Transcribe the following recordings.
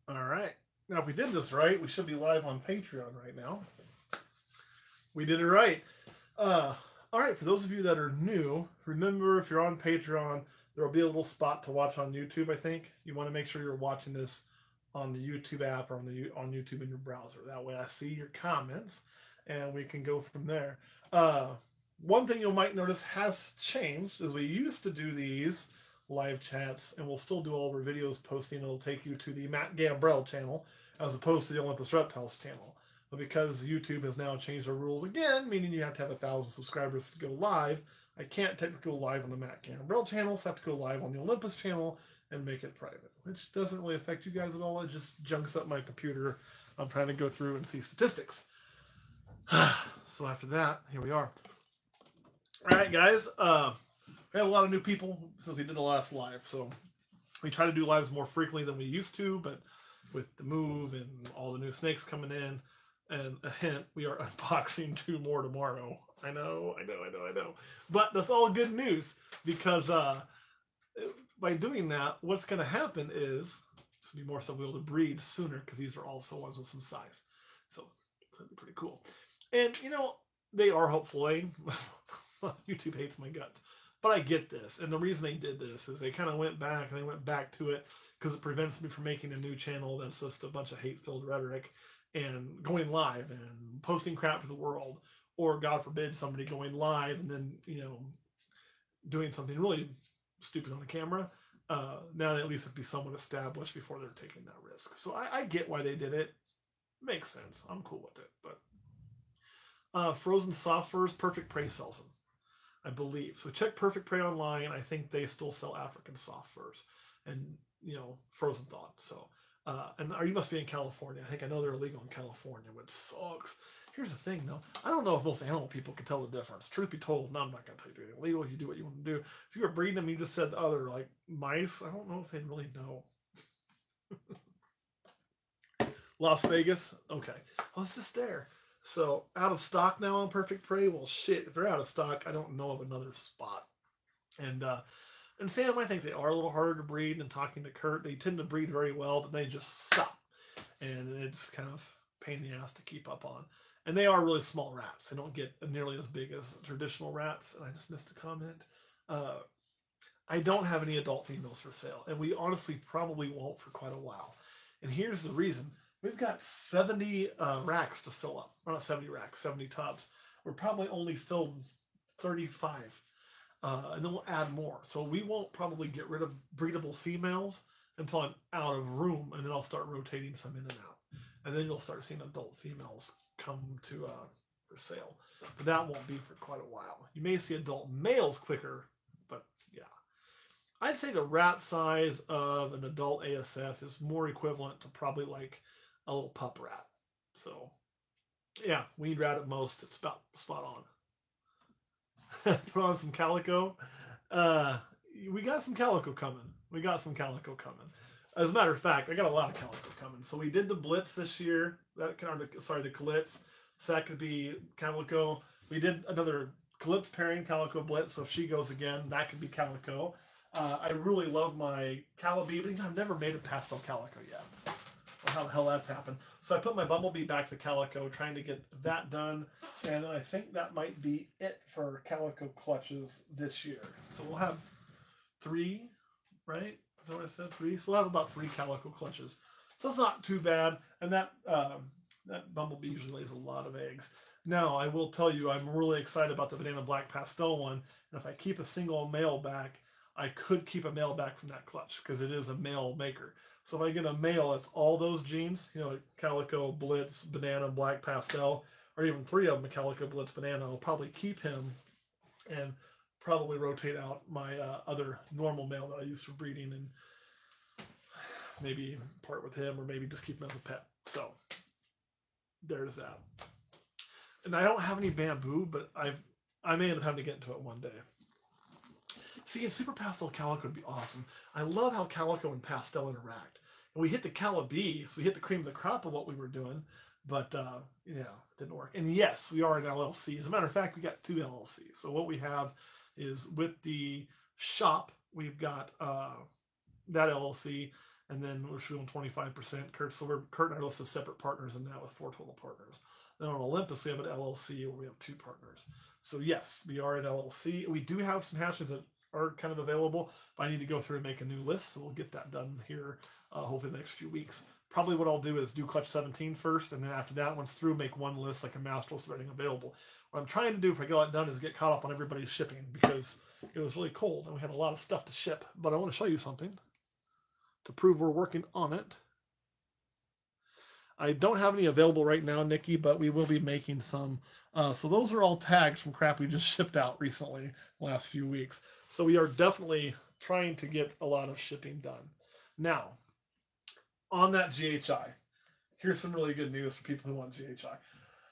All right. Now, if we did this right, we should be live on Patreon right now. We did it right. Uh, all right. For those of you that are new, remember if you're on Patreon, there will be a little spot to watch on YouTube. I think you want to make sure you're watching this on the YouTube app or on YouTube in your browser. That way, I see your comments, and we can go from there. Uh, One thing you might notice has changed is we used to do these live chats, and we'll still do all of our videos posting. It'll take you to the Matt Gambrell channel as opposed to the Olympus Reptiles channel. But because YouTube has now changed the rules again, meaning you have to have 1,000 subscribers to go live, I can't technically go live on the Matt Gambrell channel, so I have to go live on the Olympus channel and make it private, which doesn't really affect you guys at all. It just junks up my computer. I'm trying to go through and see statistics. So after that, here we are. All right, guys. We had a lot of new people since we did the last live, so we try to do lives more frequently than we used to, but with the move and all the new snakes coming in, and a hint, we are unboxing 2 more tomorrow. I know. But that's all good news, because by doing that, what's going to happen is it's going to be more so we'll be able to breed sooner, because these are also ones with some size. So it's going to be pretty cool. And, they are hopefully, YouTube hates my guts. But I get this, and the reason they did this is they kind of went back, and they went back to it because it prevents me from making a new channel that's just a bunch of hate-filled rhetoric and going live and posting crap to the world, or God forbid somebody going live and then doing something really stupid on the camera. Now they at least have to be somewhat established before they're taking that risk. So I get why they did it. Makes sense. I'm cool with it. But Frozen Soft Furs, Perfect Prey sells them, I believe. So check Perfect Prey online. I think they still sell African soft furs and, frozen thawed. So, and you must be in California. I know they're illegal in California, which sucks. Here's the thing, though. I don't know if most animal people can tell the difference. Truth be told, no, I'm not going to tell you anything illegal. You do what you want to do. If you were breeding them, you just said other, like mice, I don't know if they'd really know. Las Vegas? Okay. Well, it's just there. So, out of stock now on Perfect Prey? Well, shit, if they're out of stock, I don't know of another spot. And Sam, I think they are a little harder to breed. And talking to Kurt, they tend to breed very well, but they just stop. And it's kind of pain in the ass to keep up on. And they are really small rats. They don't get nearly as big as traditional rats. And I just missed a comment. I don't have any adult females for sale. And we honestly probably won't for quite a while. And here's the reason. We've got 70 racks to fill up. Well, not 70 racks, 70 tubs. We're probably only filled 35. And then we'll add more. So we won't probably get rid of breedable females until I'm out of room. And then I'll start rotating some in and out. And then you'll start seeing adult females come to for sale. But that won't be for quite a while. You may see adult males quicker, but yeah. I'd say the rat size of an adult ASF is more equivalent to probably like a little pup rat. So, yeah, weed rat at most. It's about spot on. Put on some calico. We got some calico coming. As a matter of fact, I got a lot of calico coming. So we did the Blitz this year. The Calypse. So that could be calico. We did another Calypse pairing, Calico Blitz. So if she goes again, that could be calico. I really love my Calibi, but I've never made a pastel calico yet. Or how the hell that's happened. So I put my Bumblebee back to calico, trying to get that done. And I think that might be it for calico clutches this year. So we'll have 3, right? Is that what I said? 3? So we'll have about 3 calico clutches. So it's not too bad. And that Bumblebee usually lays a lot of eggs. Now, I will tell you, I'm really excited about the Banana Black Pastel one. And if I keep a single male back, I could keep a male back from that clutch because it is a male maker. So if I get a male that's all those genes, like Calico, Blitz, Banana, Black Pastel, or even 3 of them, Calico, Blitz, Banana, I'll probably keep him and probably rotate out my other normal male that I use for breeding and maybe part with him or maybe just keep him as a pet. So there's that. And I don't have any bamboo, but I may end up having to get into it one day. See, a super pastel calico would be awesome. I love how calico and pastel interact. And we hit the Calibi, so we hit the cream of the crop of what we were doing, but it didn't work. And yes, we are an LLC. As a matter of fact, we got 2 LLCs. So what we have is with the shop, we've got that LLC, and then we're shooting 25%. Kurt and I listed separate partners in that with 4 total partners. Then on Olympus, we have an LLC where we have 2 partners. So yes, we are an LLC. We do have some hashes that are kind of available, but I need to go through and make a new list. So we'll get that done here, hopefully the next few weeks. Probably what I'll do is do Clutch 17 first, and then after that one's through, make one list like a master list of everything available. What I'm trying to do if I get all that done is get caught up on everybody's shipping, because it was really cold and we had a lot of stuff to ship. But I want to show you something to prove we're working on it. I don't have any available right now, Nikki, but we will be making some. So those are all tags from crap we just shipped out recently, the last few weeks. So we are definitely trying to get a lot of shipping done. Now, on that GHI, here's some really good news for people who want GHI.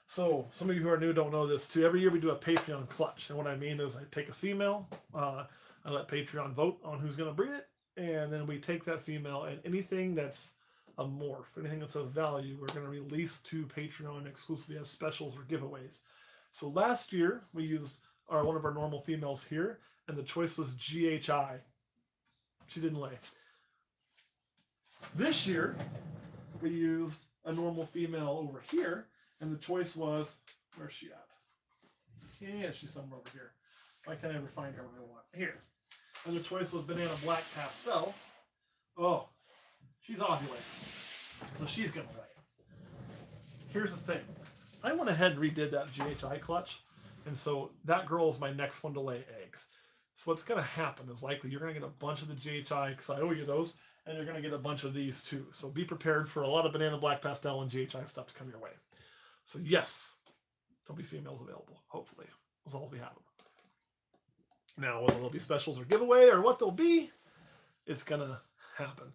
So some of you who are new don't know this too. Every year we do a Patreon clutch. And what I mean is I take a female, I let Patreon vote on who's going to breed it. And then we take that female, and anything that's a morph, anything that's of value, we're going to release to Patreon exclusively as specials or giveaways. So last year we used one of our normal females here, and the choice was GHI. She didn't lay. This year we used a normal female over here, and the choice was, where's she at? Yeah, she's somewhere over here. Why can't I ever find her when I want? Here. And the choice was Banana Black Pastel. Oh, she's ovulating. So she's going to lay. Here's the thing. I went ahead and redid that GHI clutch. And so that girl is my next one to lay eggs. So what's going to happen is likely you're going to get a bunch of the GHI, because I owe you those, and you're going to get a bunch of these too. So be prepared for a lot of Banana Black Pastel and GHI stuff to come your way. So yes, there'll be females available, hopefully, as long as we have them. Now, whether they'll be specials or giveaway or what they'll be, it's going to happen.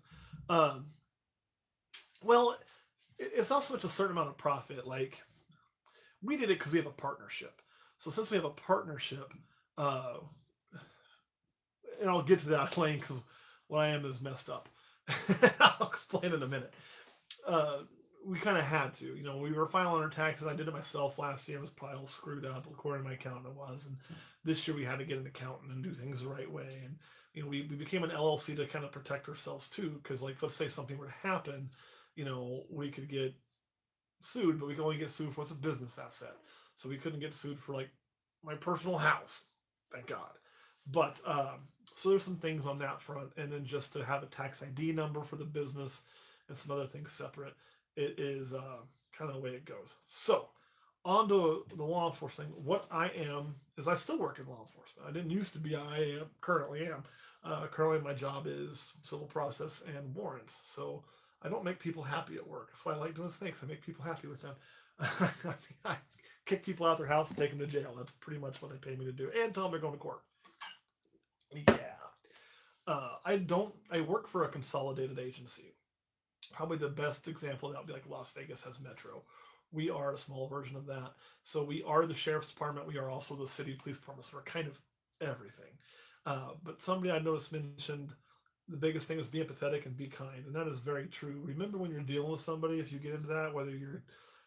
Well, it's not so much a certain amount of profit. Like, we did it because we have a partnership. So since we have a partnership, and I'll get to that Lane, because what I am is messed up. I'll explain in a minute. We kind of had to. You know, we were filing our taxes. I did it myself last year. It was probably all screwed up, according to my accountant it was. And this year we had to get an accountant and do things the right way. And, you know, we became an LLC to kind of protect ourselves too, because, like, let's say something were to happen, you know, we could get sued, but we can only get sued for what's a business asset. So we couldn't get sued for, like, my personal house, thank God. But so there's some things on that front, and then just to have a tax ID number for the business and some other things separate. It is kind of the way it goes. So on to the law enforcement. What I am is I still work in law enforcement. I didn't used to be. I currently am. Currently my job is civil process and warrants. So I don't make people happy at work. That's why I like doing snakes. I make people happy with them. I kick people out of their house and take them to jail. That's pretty much what they pay me to do. And tell them they're going to court. Yeah. I work for a consolidated agency. Probably the best example of that would be like Las Vegas has Metro. We are a small version of that. So we are the sheriff's department. We are also the city police department. So we're kind of everything. But somebody I noticed mentioned the biggest thing is be empathetic and be kind. And that is very true. Remember when you're dealing with somebody, if you get into that, whether you're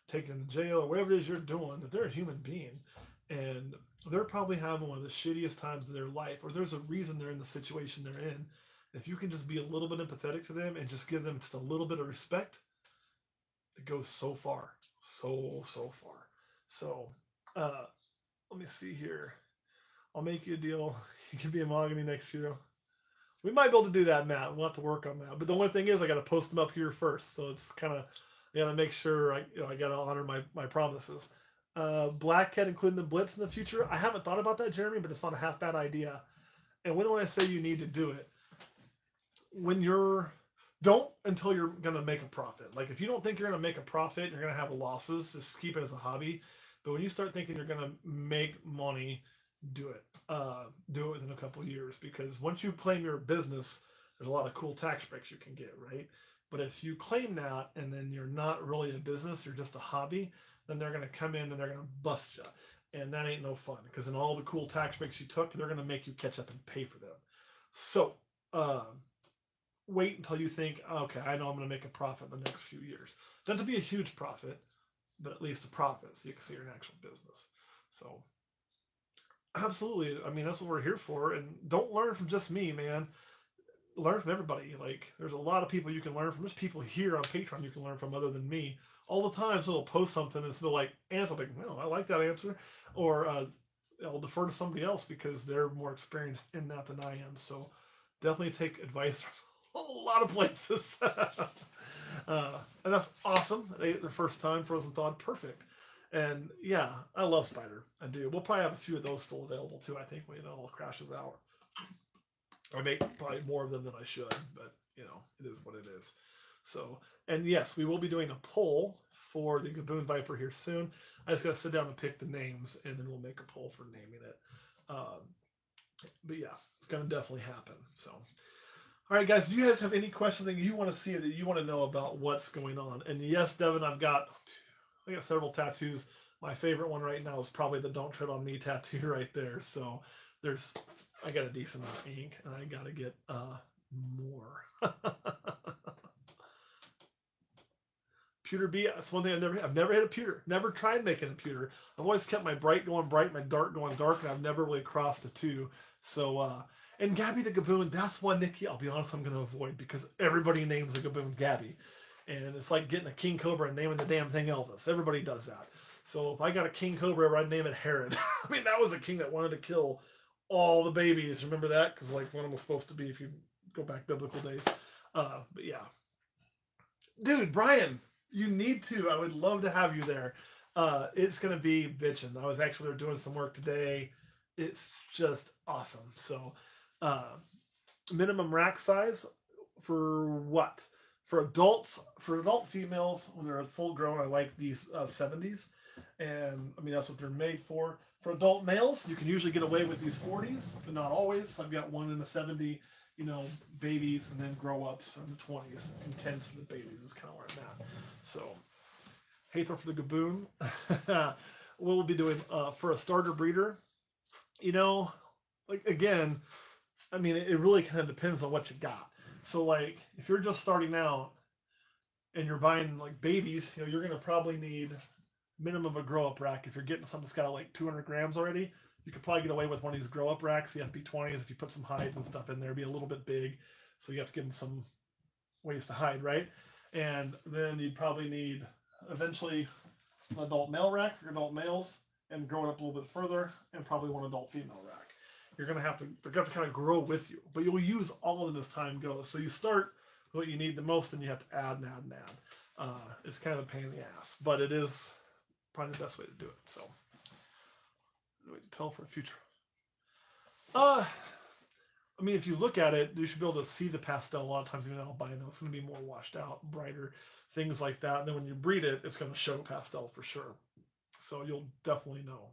taken to jail or whatever it is you're doing, that they're a human being. And they're probably having one of the shittiest times of their life, or there's a reason they're in the situation they're in. If you can just be a little bit empathetic to them and just give them just a little bit of respect, it goes so far. So far. So, let me see here. I'll make you a deal. You can be a Mahogany next year. We might be able to do that, Matt. We'll have to work on that. But the only thing is I got to post them up here first. So it's kind of, I got to make sure I got to honor my promises. Black Cat, including the Blitz in the future. I haven't thought about that, Jeremy, but it's not a half bad idea. And when I say you need to do it, don't until you're going to make a profit. Like if you don't think you're going to make a profit, you're going to have losses, just keep it as a hobby. But when you start thinking you're going to make money, do it. Do it within a couple of years, because once you claim your business, there's a lot of cool tax breaks you can get, right? But if you claim that and then you're not really a business, you're just a hobby, then they're going to come in and they're going to bust you. And that ain't no fun, because in all the cool tax breaks you took, they're going to make you catch up and pay for them. So, wait until you think, okay, I know I'm going to make a profit in the next few years. Not to be a huge profit, but at least a profit, so you can see you're an actual business. So, absolutely. I mean, that's what we're here for. And don't learn from just me, man. learn from everybody. Like, there's a lot of people you can learn from. There's people here on Patreon you can learn from other than me. All the time, so they'll post something and they'll like answer, like, no, I like that answer, or I'll defer to somebody else because they're more experienced in that than I am. So definitely take advice from a lot of places. And that's awesome. They ate their first time frozen thawed, perfect. And yeah, I love Spider. I do. We'll probably have a few of those still available too. I think when it all crashes out. I make probably more of them than I should, but it is what it is. So, and yes, we will be doing a poll for the Gaboon Viper here soon. I just got to sit down and pick the names, and then we'll make a poll for naming it. But yeah, it's going to definitely happen. So, all right, guys, do you guys have any questions that you want to see or that you want to know about what's going on? And yes, Devin, I got several tattoos. My favorite one right now is probably the "Don't Tread on Me" tattoo right there. So I got a decent amount of ink, and I got to get more. Pewter B, that's one thing I've never hit a pewter. Never tried making a pewter. I've always kept my bright going bright, my dark going dark, and I've never really crossed the two. So, and Gabby the Gaboon, that's one, Nikki, I'll be honest, I'm going to avoid because everybody names a Gaboon Gabby. And it's like getting a King Cobra and naming the damn thing Elvis. Everybody does that. So if I got a King Cobra, I'd name it Herod. I mean, that was a king that wanted to kill all the babies. Remember that? Because like one of them was supposed to be, if you go back biblical days. But yeah. Dude, Brian, you need to. I would love to have you there. It's going to be bitching. I was actually doing some work today. It's just awesome. So, minimum rack size for what? For adults, for adult females, when they're full grown, I like these 70s. And I mean, that's what they're made for. For adult males, you can usually get away with these 40s, but not always. I've got one in the 70, babies, and then grow ups in the 20s, and 10s for the babies is kind of where I'm at. So, Hathor for the Gaboon. We'll be doing for a starter breeder. Like again, I mean, it really kind of depends on what you got. So, like, if you're just starting out and you're buying like babies, you're going to probably need minimum of a grow up rack. If you're getting something that's got like 200 grams already, you could probably get away with one of these grow up racks. The FP20s, if you put some hides and stuff in there, be a little bit big. So you have to give them some ways to hide, right? And then you'd probably need eventually an adult male rack for your adult males, and growing up a little bit further, and probably one adult female rack. They're going to have to kind of grow with you, but you'll use all of them as time goes. So you start with what you need the most, and you have to add and add and add. It's kind of a pain in the ass, but it is probably the best way to do it. So, way to tell for the future. I mean, if you look at it, you should be able to see the pastel a lot of times, even albino. It's going to be more washed out, brighter, things like that. And then when you breed it, it's going to show pastel for sure. So you'll definitely know.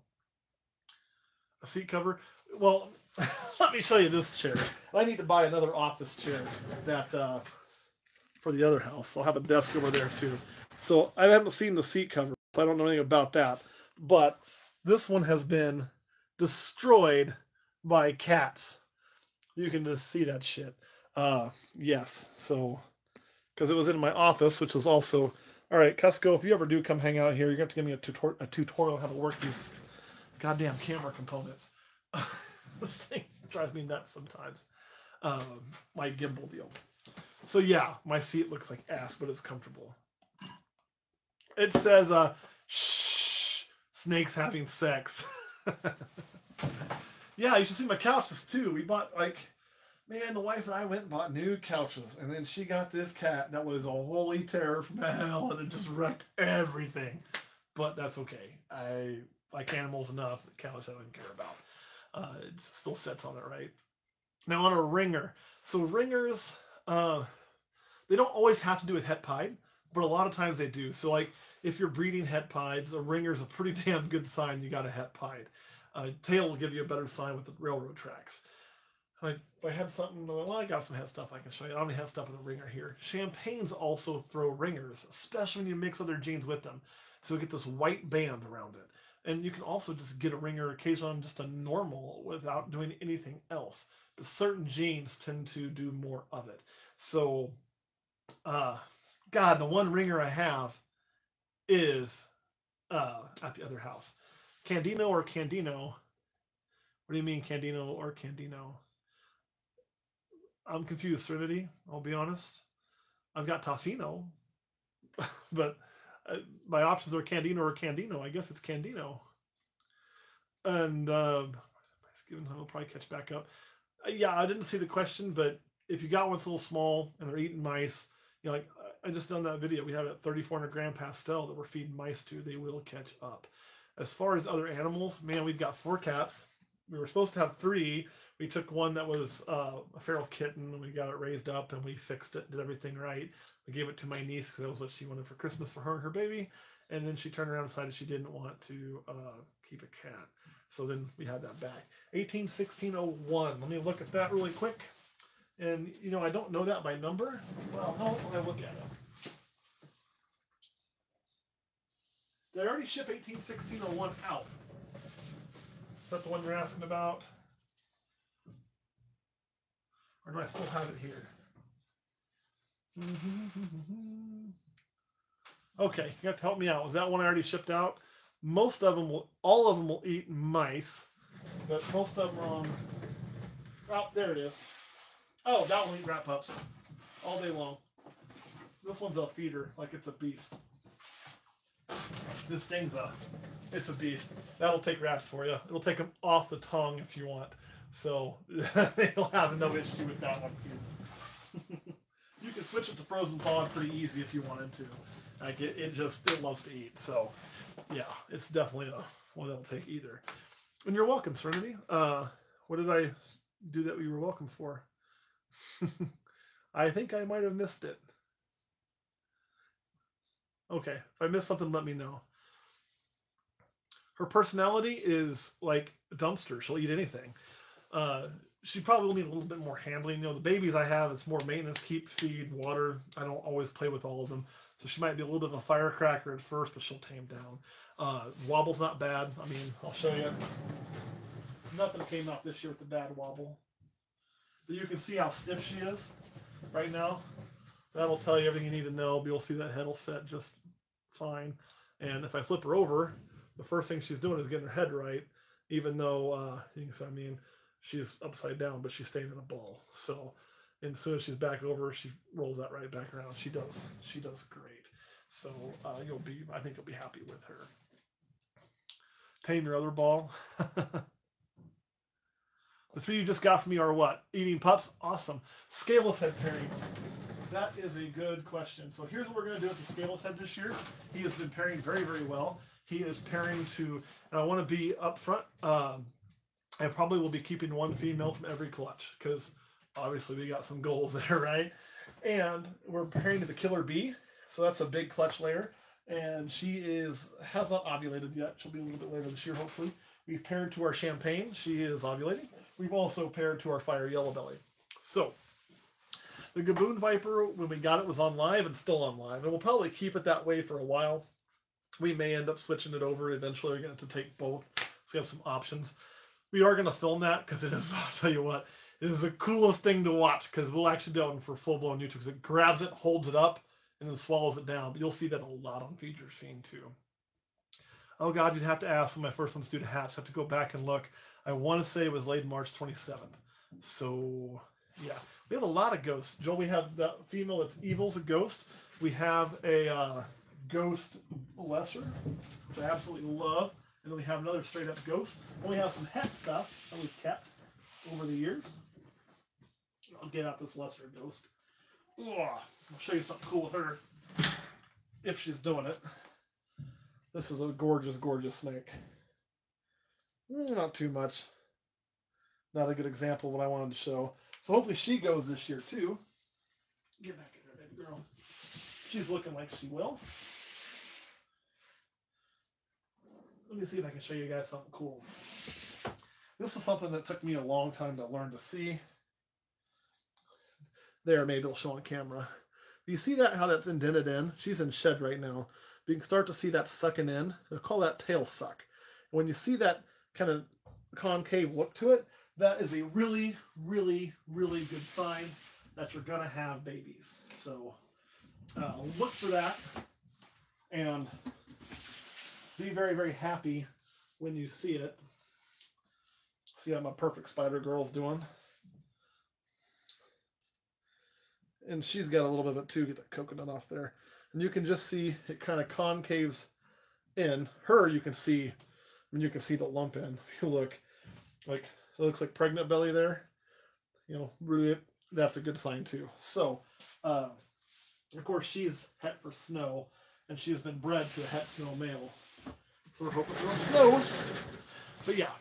A seat cover. Well, let me show you this chair. I need to buy another office chair that for the other house. I'll have a desk over there too. So I haven't seen the seat cover. I don't know anything about that. But this one has been destroyed by cats. You can just see that shit. Yes. So, because it was in my office, which is also... All right, Cusco, if you ever do come hang out here, you're going to have to give me a tutorial on how to work these goddamn camera components. This thing drives me nuts sometimes. My gimbal deal. So yeah, my seat looks like ass, but it's comfortable. It says, shh, snakes having sex. Yeah, you should see my couches too. We bought the wife and I went and bought new couches, and then she got this cat that was a holy terror from hell, and it just wrecked everything. But that's okay. I like animals enough. The couch I don't care about. It still sits on it, right? Now on a ringer. So ringers, they don't always have to do with het pied, but a lot of times they do. So like if you're breeding het pieds, a ringer's a pretty damn good sign you got a het pied. Tail will give you a better sign with the railroad tracks. If I had something, well, I got some head stuff I can show you. I don't even have stuff in the ringer here. Champagnes also throw ringers, especially when you mix other genes with them. So you get this white band around it. And you can also just get a ringer occasionally on just a normal without doing anything else. But certain genes tend to do more of it. So, God, the one ringer I have is at the other house. Candino or Candino? What do you mean Candino or Candino? I'm confused, Trinity. I'll be honest. I've got Tofino, but my options are Candino or Candino. I guess it's Candino. And given time, we'll probably catch back up. Yeah, I didn't see the question, but if you got one that's a little small and they're eating mice, you know, like I just done that video. We have a 3,400 gram pastel that we're feeding mice to. They will catch up. As far as other animals, man, we've got 4 cats. We were supposed to have 3. We took one that was a feral kitten and we got it raised up and we fixed it, did everything right. We gave it to my niece because that was what she wanted for Christmas for her and her baby. And then she turned around and decided she didn't want to keep a cat. So then we had that back. 181601. Let me look at that really quick. And, you know, I don't know that by number. Well, how will I look at it? Did I already ship 181601 out? Is that the one you're asking about? Or do I still have it here? Okay, you have to help me out. Was that one I already shipped out? Most of them will, all of them will eat mice, but most of them are on. Oh, there it is. Oh, that one will eat rat pups all day long. This one's a feeder, like it's a beast. This thing's it's a beast. That'll take rats for you. It'll take them off the tongue if you want. So they'll have no issue with that one for you. You can switch it to frozen thawed pretty easy if you wanted to. Like it loves to eat. So yeah, it's definitely one that'll take either. And you're welcome, Serenity. What did I do that you were welcome for? I think I might have missed it. Okay, if I missed something, let me know. Her personality is like a dumpster. She'll eat anything. She probably will need a little bit more handling. You know, the babies I have, it's more maintenance, keep, feed, water. I don't always play with all of them. So she might be a little bit of a firecracker at first, but she'll tame down. Wobble's not bad. I mean, I'll show you. Nothing came out this year with the bad wobble. But you can see how stiff she is right now. That'll tell you everything you need to know. But you'll see that head will set just fine. And if I flip her over, the first thing she's doing is getting her head right, even though, I mean, she's upside down, but she's staying in a ball. So, and as soon as she's back over, she rolls that right back around. She does great. So I think you'll be happy with her. Tame your other ball. The 3 you just got from me are what? Eating pups? Awesome. Scaleless head pairings. That is a good question. So here's what we're going to do with the scaleless head this year. He has been pairing very, very well. He is pairing to, and I want to be upfront. I probably will be keeping 1 female from every clutch because obviously we got some goals there, right? And we're pairing to the killer bee. So that's a big clutch layer. And she has not ovulated yet. She'll be a little bit later this year, hopefully. We've paired to our champagne. She is ovulating. We've also paired to our fire yellow belly. So the Gaboon Viper, when we got it, was on live and still on live. And we'll probably keep it that way for a while. We may end up switching it over. Eventually, we're going to have to take both. So we have some options. We are going to film that because it is, I'll tell you what, it is the coolest thing to watch because we'll actually do it for full-blown YouTube because it grabs it, holds it up, and then swallows it down. But you'll see that a lot on Features Fiend too. Oh God, you'd have to ask when my first one's due to hatch. I have to go back and look. I want to say it was late March 27th. So yeah, we have a lot of ghosts. Joel, we have the female that's evil's a ghost. We have a ghost lesser, which I absolutely love. And then we have another straight up ghost. And we have some het stuff that we've kept over the years. I'll get out this lesser ghost. I'll show you something cool with her if she's doing it. This is a gorgeous, gorgeous snake. Not too much. Not a good example of what I wanted to show. So hopefully she goes this year too. Get back in there, baby girl. She's looking like she will. Let me see if I can show you guys something cool. This is something that took me a long time to learn to see. There, maybe it'll show on camera. You see that, how that's indented in? She's in shed right now. You can start to see that sucking in. They'll call that tail suck. And when you see that kind of concave look to it, that is a really, really, really good sign that you're going to have babies. So look for that and be very, very happy when you see it. See how my perfect spider girl's doing? and she's got a little bit of it too. Get that coconut off there, and you can just see it kind of concaves in. Her, you can see, you can see the lump in. If you look, like it looks like pregnant belly there. Really, that's a good sign too. So, of course, she's het for snow, and she has been bred to a het snow male. So we're hoping for those snows. But yeah.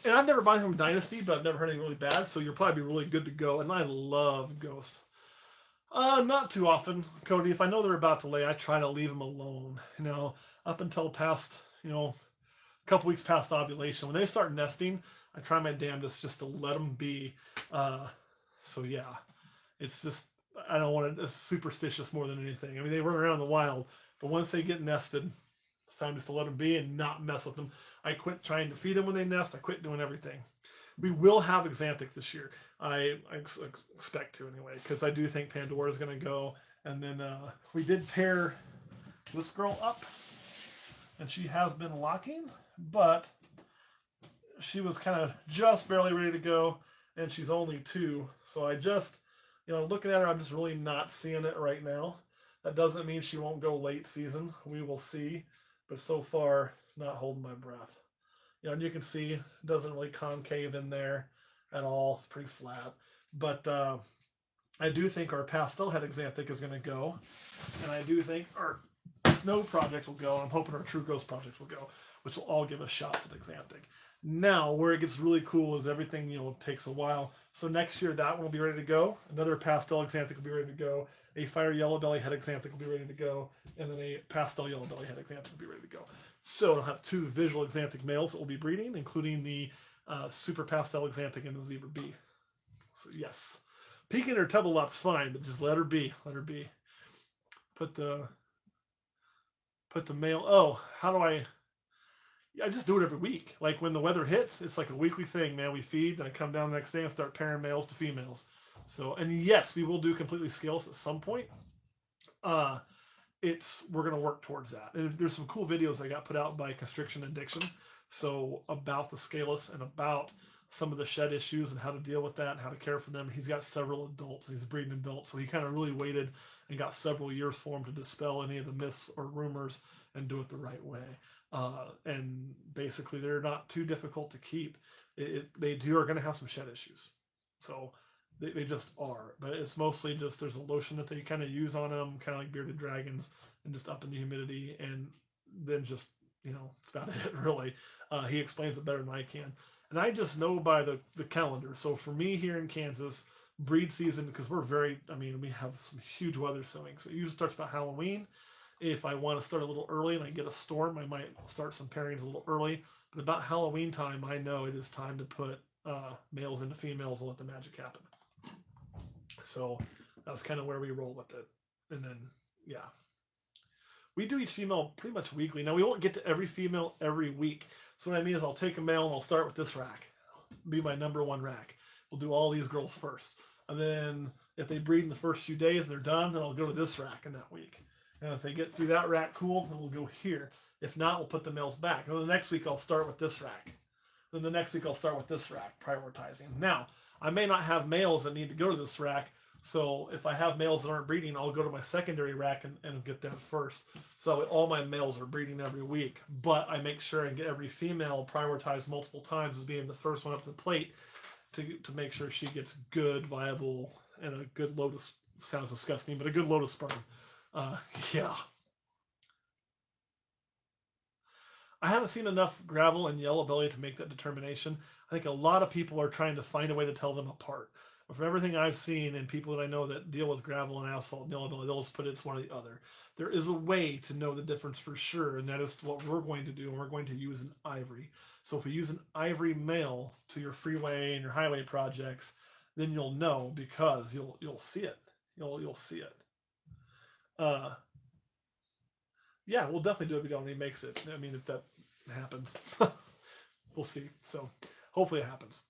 And I've never bought him Dynasty, but I've never heard anything really bad, so you'll probably be really good to go. And I love Ghost. Not too often, Cody. If I know they're about to lay, I try to leave them alone. Up until past, a couple weeks past ovulation. When they start nesting, I try my damnedest just to let them be. So yeah, it's just, I don't want to, it's superstitious more than anything. I mean, they run around in the wild, but once they get nested, it's time just to let them be and not mess with them. I quit trying to feed them when they nest. I quit doing everything. We will have Xanthic this year. I expect to anyway, because I do think Pandora is going to go. And then we did pair this girl up, and she has been locking, but she was kind of just barely ready to go, and she's only 2. So I just, looking at her, I'm just really not seeing it right now. That doesn't mean she won't go late season. We will see. But so far, not holding my breath. And you can see it doesn't really concave in there at all. It's pretty flat. But I do think our pastel head Xanthic is going to go. And I do think our snow project will go. I'm hoping our True Ghost project will go, which will all give us shots at Xanthic. Now, where it gets really cool is everything, takes a while. So next year, that one will be ready to go. Another pastel Xanthic will be ready to go. A fire yellow belly head Xanthic will be ready to go. And then a pastel yellow belly head Xanthic will be ready to go. So it'll have 2 visual Xanthic males that will be breeding, including the super pastel Xanthic and the Zebra B. So yes. Peeking her tub a lot's fine, but just let her be. Let her be. Put the male. Oh, how do I just do it every week. Like when the weather hits, it's like a weekly thing, man. We feed, then I come down the next day and start pairing males to females. So, and yes, we will do completely scaleless at some point. We're going to work towards that. And there's some cool videos that got put out by Constriction Addiction. So about the scaleless and about some of the shed issues and how to deal with that and how to care for them. He's got several adults. He's breeding adults. So he kind of really waited and got several years for him to dispel any of the myths or rumors and do it the right way. And basically, they're not too difficult to keep. They are going to have some shed issues. So they just are. But it's mostly just there's a lotion that they kind of use on them, kind of like bearded dragons, and just up in the humidity. And then just, it's about it, really. He explains it better than I can. And I just know by the calendar. So for me here in Kansas, breed season, because we have some huge weather swings. So it usually starts about Halloween. If I want to start a little early and I get a storm, I might start some pairings a little early. But about Halloween time, I know it is time to put males into females and let the magic happen. So that's kind of where we roll with it. And then, yeah. We do each female pretty much weekly. Now, we won't get to every female every week. So what I mean is I'll take a male and I'll start with this rack. It'll be my number 1 rack. We'll do all these girls first. And then if they breed in the first few days and they're done, then I'll go to this rack in that week. And if they get through that rack, cool, then we'll go here. If not, we'll put the males back. And then the next week, I'll start with this rack. Then the next week, I'll start with this rack, prioritizing. Now, I may not have males that need to go to this rack. So if I have males that aren't breeding, I'll go to my secondary rack and get them first. So all my males are breeding every week. But I make sure and get every female prioritized multiple times as being the first one up to the plate to make sure she gets good, viable, and a good load of, sounds disgusting, but a good load of sperm. Yeah. I haven't seen enough gravel and yellow belly to make that determination. I think a lot of people are trying to find a way to tell them apart. But from everything I've seen and people that I know that deal with gravel and asphalt and yellow belly, they'll just put it's one or the other. There is a way to know the difference for sure, and that is what we're going to do, and we're going to use an ivory. So if we use an ivory male to your freeway and your highway projects, then you'll know because you'll see it. You'll see it. Yeah, we'll definitely do it if he makes it. I mean, if that happens, we'll see. So hopefully it happens.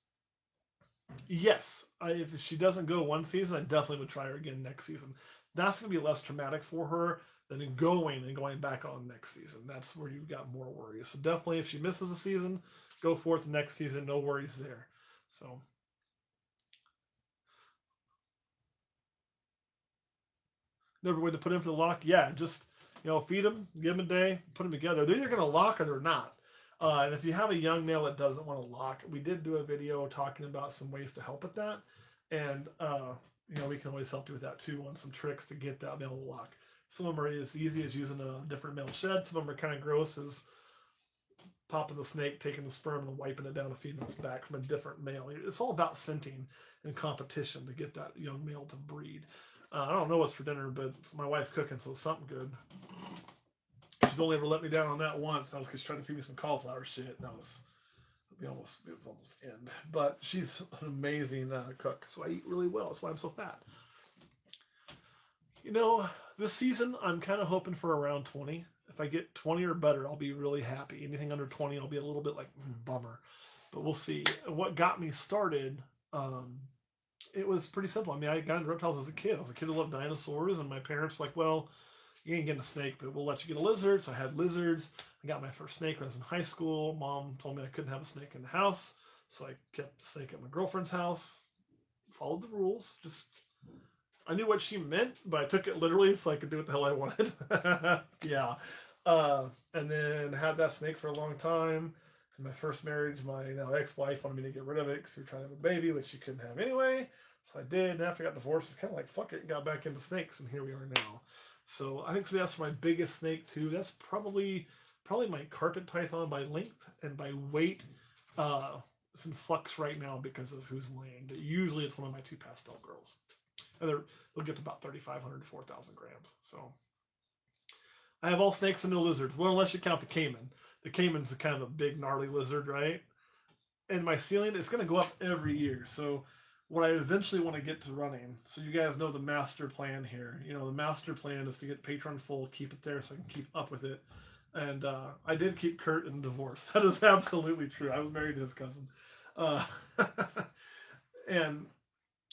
Yes, if she doesn't go one season, I definitely would try her again next season. That's going to be less traumatic for her than going back on next season. That's where you've got more worries. So definitely, if she misses a season, go for it the next season. No worries there. So Never way to put in for the lock. Yeah, just feed them, give them a day, put them together. They're either going to lock or they're not. And if you have a young male that doesn't want to lock, we did do a video talking about some ways to help with that, and we can always help you with that too on some tricks to get that male to lock. Some of them are as easy as using a different male shed. Some of them are kind of gross as popping the snake, taking the sperm and wiping it down and feeding it back from a different male. It's all about scenting and competition to get that young male to breed. I don't know what's for dinner, but it's my wife cooking, so it's something good. She's only ever let me down on that once. That was because she tried to feed me some cauliflower shit. And it was almost end. But she's an amazing cook, so I eat really well. That's why I'm so fat. This season I'm kind of hoping for around 20. If I get 20 or better, I'll be really happy. Anything under 20, I'll be a little bit like, bummer. But we'll see. What got me started, it was pretty simple. I mean, I got into reptiles as a kid. I was a kid who loved dinosaurs, and my parents were like, well, you ain't getting a snake, but we'll let you get a lizard. So I had lizards. I got my first snake when I was in high school. Mom told me I couldn't have a snake in the house, so I kept the snake at my girlfriend's house. Followed the rules. I knew what she meant, but I took it literally so I could do what the hell I wanted. Yeah. And then had that snake for a long time. In my first marriage, my now ex-wife wanted me to get rid of it because we were trying to have a baby, which she couldn't have anyway. So I did. And after I got divorced, it's kind of like, fuck it, and got back into snakes, and here we are now. So I think that's my biggest snake too. That's probably my carpet python by length, and by weight. It's in flux right now because of who's laying. But usually it's one of my two pastel girls. And they'll get to about 3,500 to 4,000 grams. So I have all snakes and no lizards. Well, unless you count the caiman. The caiman's kind of a big, gnarly lizard, right? And my ceiling, it's going to go up every year. So what I eventually want to get to running, so you guys know the master plan here. The master plan is to get Patreon full, keep it there so I can keep up with it. And I did keep Kurt in the divorce. That is absolutely true. I was married to his cousin. And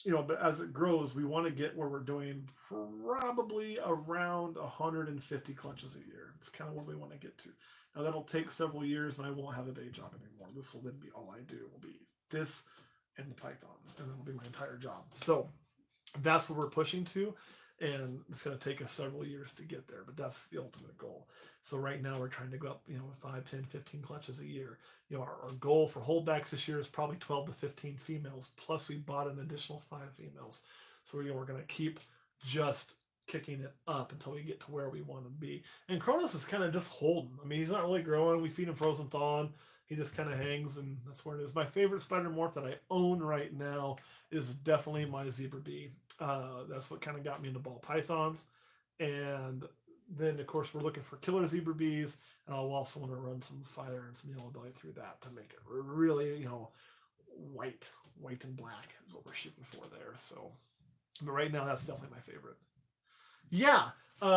but as it grows, we want to get where we're doing probably around 150 clutches a year. It's kind of where we want to get to. Now, that'll take several years, and I won't have a day job anymore. This will then be all I do. Will be this and the pythons, and it'll be my entire job. So that's what we're pushing to, and it's going to take us several years to get there, but that's the ultimate goal. So right now we're trying to go up, 5, 10, 15 clutches a year. Our goal for holdbacks this year is probably 12 to 15 females, plus we bought an additional 5 females. So we're going to keep just kicking it up until we get to where we want to be. And Kronos is kind of just holding. I mean, he's not really growing. We feed him frozen thawed. He just kind of hangs, and that's where it is. My favorite spider morph that I own right now is definitely my Zebra Bee. That's what kind of got me into ball pythons. And then, of course, we're looking for killer Zebra Bees, and I'll also want to run some fire and some yellow belly through that to make it really, white and black is what we're shooting for there. So, but right now, that's definitely my favorite. Yeah,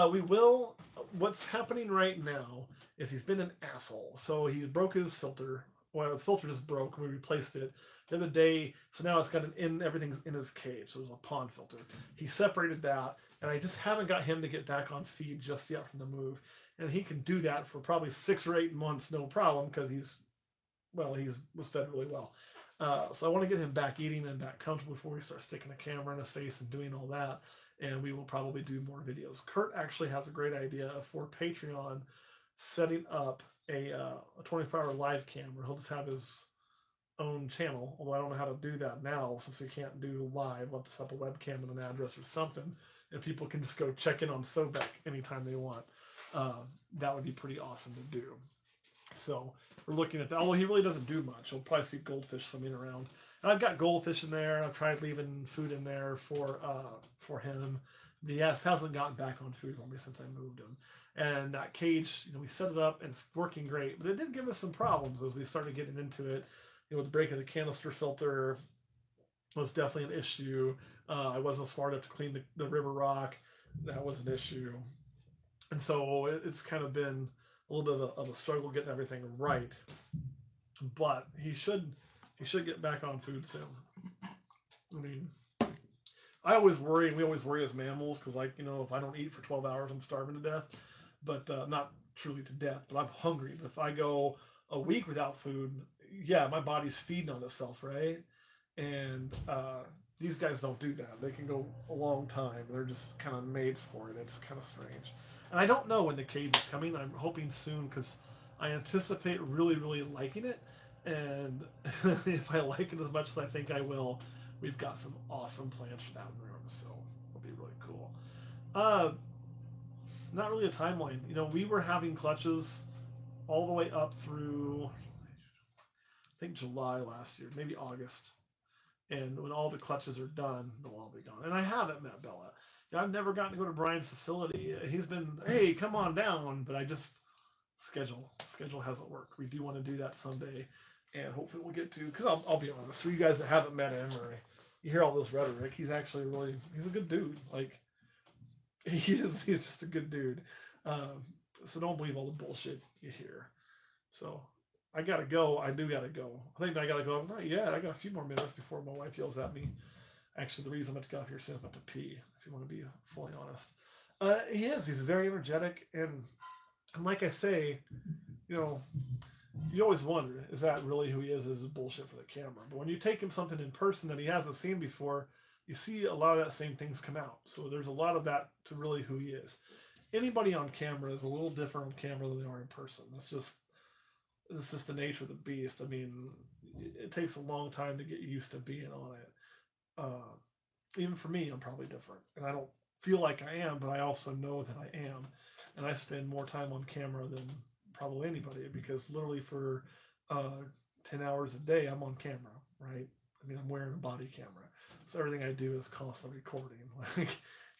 we will. What's happening right now is he's been an asshole. So he broke his filter. Well, the filter just broke. We replaced it the other day. So now it's got everything's in his cage. So there's a pond filter. He separated that, and I just haven't got him to get back on feed just yet from the move. And he can do that for probably 6 or 8 months, no problem, because he was fed really well. So I want to get him back eating and back comfortable before we start sticking a camera in his face and doing all that. And we will probably do more videos. Kurt actually has a great idea for Patreon, setting up a 24-hour live cam where he'll just have his own channel. Although I don't know how to do that now since we can't do live. We'll have to set up a webcam and an address or something, and people can just go check in on Sobek anytime they want. That would be pretty awesome to do. So we're looking at that. Although he really doesn't do much. You'll probably see goldfish swimming around. And I've got goldfish in there. I've tried leaving food in there for him. But he hasn't gotten back on food for me since I moved him. And that cage, we set it up and it's working great. But it did give us some problems as we started getting into it. The break of the canister filter was definitely an issue. I wasn't smart enough to clean the river rock. That was an issue. And so it's kind of been a little bit of a struggle getting everything right. But he should get back on food soon. I mean, I always worry, and we always worry as mammals, because if I don't eat for 12 hours, I'm starving to death. But not truly to death, but I'm hungry. But if I go a week without food, yeah, my body's feeding on itself, right? And These guys don't do that. They can go a long time. They're just kind of made for it. It's kind of strange. And I don't know when the cage is coming. I'm hoping soon because I anticipate really, really liking it. And if I like it as much as I think I will, we've got some awesome plans for that room. So it'll be really cool. Uh, Not really a timeline. You know, we were having clutches all the way up through, I think, July last year, maybe August. And when all the clutches are done, they'll all be gone. And I haven't met Bella. You know, I've never gotten to go to Brian's facility. He's been, hey, come on down. But I just, schedule hasn't worked. We do want to do that someday. And hopefully we'll get to, because I'll be honest, for you guys that haven't met him or you hear all this rhetoric, he's actually really, he's a good dude. Like, he's just a good dude. So don't believe all the bullshit you hear. So I gotta go. I do gotta go. I think I gotta go. Not yet. I got a few more minutes before my wife yells at me. Actually, the reason I'm about to go up here soon, I'm about to pee, if you want to be fully honest. He is. He's very energetic. And like I say, you know, you always wonder, is that really who he is? Is it bullshit for the camera? But when you take him something in person that he hasn't seen before, you see a lot of that same things come out. So there's a lot of that to really who he is. Anybody on camera is a little different on camera than they are in person. That's just the nature of the beast. I mean, it takes a long time to get used to being on it. Even for me, I'm probably different. And I don't feel like I am, but I also know that I am. And I spend more time on camera than probably anybody because literally for 10 hours a day, I'm on camera, right? I mean, I'm wearing a body camera. So everything I do is constantly recording. Like,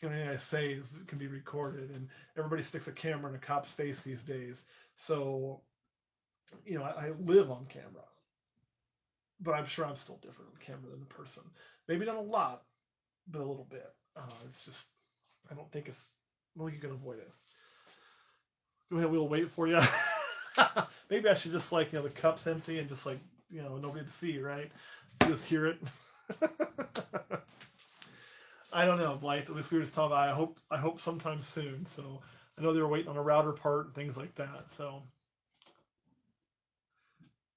anything I say can be recorded. And everybody sticks a camera in a cop's face these days. So, you know, I live on camera. But I'm sure I'm still different on camera than the person. Maybe not a lot, but a little bit. It's just, I don't think you can avoid it. Go ahead, we'll wait for you. Maybe I should just like, you know, the cup's empty and just like, you know, nobody to see, right? Just hear it. I don't know, Blythe. We were just talking about, I hope sometime soon. So I know they were waiting on a router part and things like that. So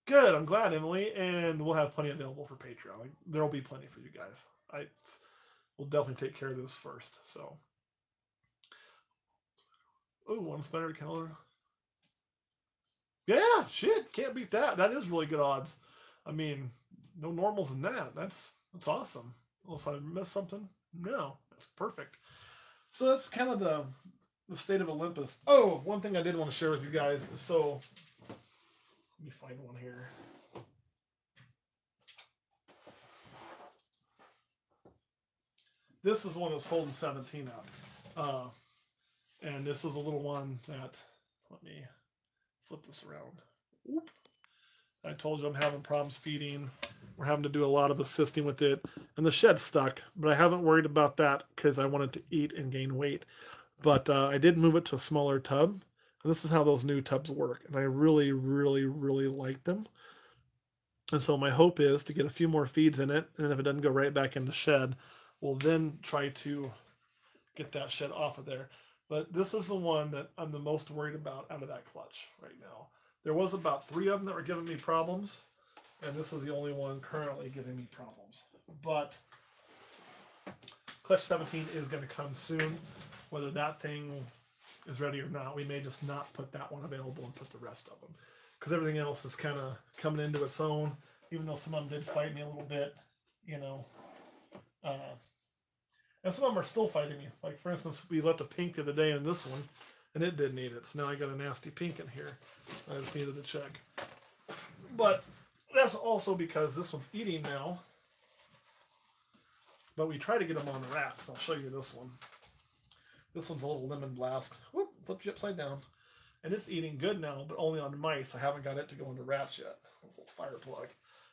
good. I'm glad, Emily, and we'll have plenty available for Patreon. There will be plenty for you guys. We'll definitely take care of those first. So, oh, one spider color. Yeah, shit, can't beat that. That is really good odds. I mean, no normals in that. That's awesome. Unless I missed something. No, that's perfect. So that's kind of the state of Olympus. Oh, one thing I did want to share with you guys. So let me find one here. This is the one that's holding 17 up. And this is a little one that, let me flip this around. Whoop. I told you I'm having problems feeding. We're having to do a lot of assisting with it. And the shed's stuck, but I haven't worried about that because I wanted to eat and gain weight. But I did move it to a smaller tub. And this is how those new tubs work. And I really, really, really like them. And so my hope is to get a few more feeds in it. And if it doesn't go right back in the shed, we'll then try to get that shed off of there. But this is the one that I'm the most worried about out of that clutch right now. There was about 3 of them that were giving me problems. And this is the only one currently giving me problems. But clutch 17 is going to come soon. Whether that thing is ready or not, we may just not put that one available and put the rest of them. Because everything else is kind of coming into its own. Even though some of them did fight me a little bit, you know. And some of them are still fighting me. Like, for instance, we left a pink the other day in this one, and it didn't eat it. So now I got a nasty pink in here. I just needed to check. But that's also because this one's eating now. But we try to get them on the rats. I'll show you this one. This one's a little lemon blast. Whoop, flips you upside down. And it's eating good now, but only on mice. I haven't got it to go into rats yet. This little fire plug.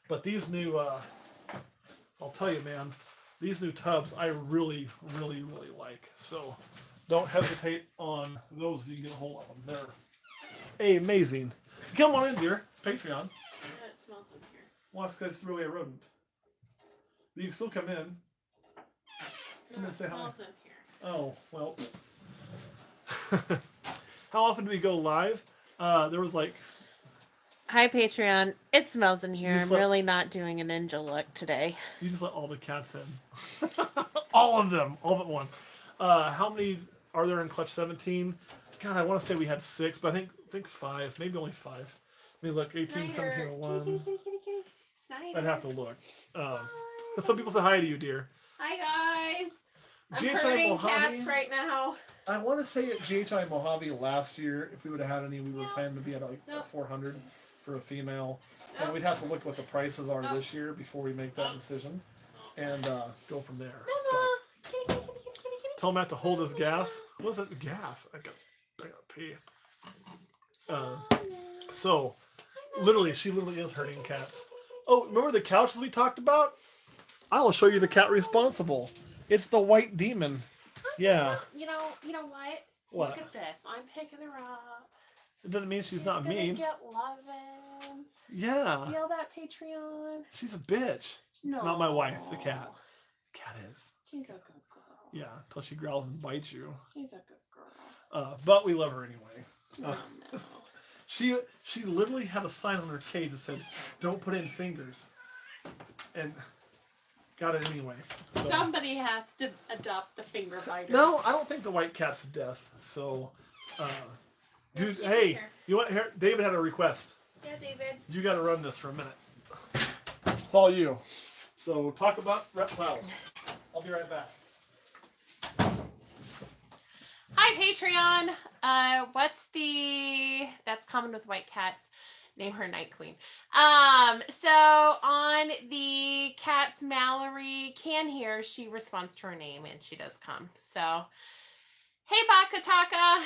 But these new, I'll tell you, man, these new tubs I really, really, really like. So don't hesitate on those if you can get a hold of them. They're amazing. Come on in, dear. It's Patreon. Yeah, it smells in here. Well, that's because it's really a rodent. But you can still come in. No, it smells in here. Oh, well. How often do we go live? There was like Hi, Patreon. It smells in here. You I'm just let- really not doing a ninja look today. You just let all the cats in. All of them. All but one. How many are there in Clutch 17? God, I want to say we had 6, but I think 5. Maybe only 5. Let me look. 18, 17, 01. Snyder. I'd have to look. But some people say hi to you, dear. Hi, guys. I'm GHI herding Mojave. cats right now. I want to say at GHI Mojave last year, if we would have had any, we would have planned to be at like 400 for a female. And we'd have to look at what the prices are this year before we make that decision and go from there. But tell Matt to hold his gas. What is it? Gas. I gotta pee. So, she literally is hurting cats. Oh, remember the couches we talked about? I'll show you the cat responsible. It's the white demon. Yeah. You know what? What? Look at this. I'm picking her up. It doesn't mean she's not mean. Get lovins. Yeah. Feel that, Patreon? She's a bitch. No. Not my wife, the cat. The cat is. She's a good girl. Yeah, until she growls and bites you. She's a good girl. But we love her anyway. No. She literally had a sign on her cage that said, "Don't put in fingers," and got it anyway. So. Somebody has to adopt the finger biter. No, I don't think the white cat's deaf. So, dude, hey, you want here? David had a request. Yeah, David. You got to run this for a minute. It's all you. So talk about reptiles. I'll be right back. Hi, Patreon. That's common with white cats. Name her Night Queen. So on the cat's Mallory can hear, she responds to her name and she does come. So, hey, Bakataka.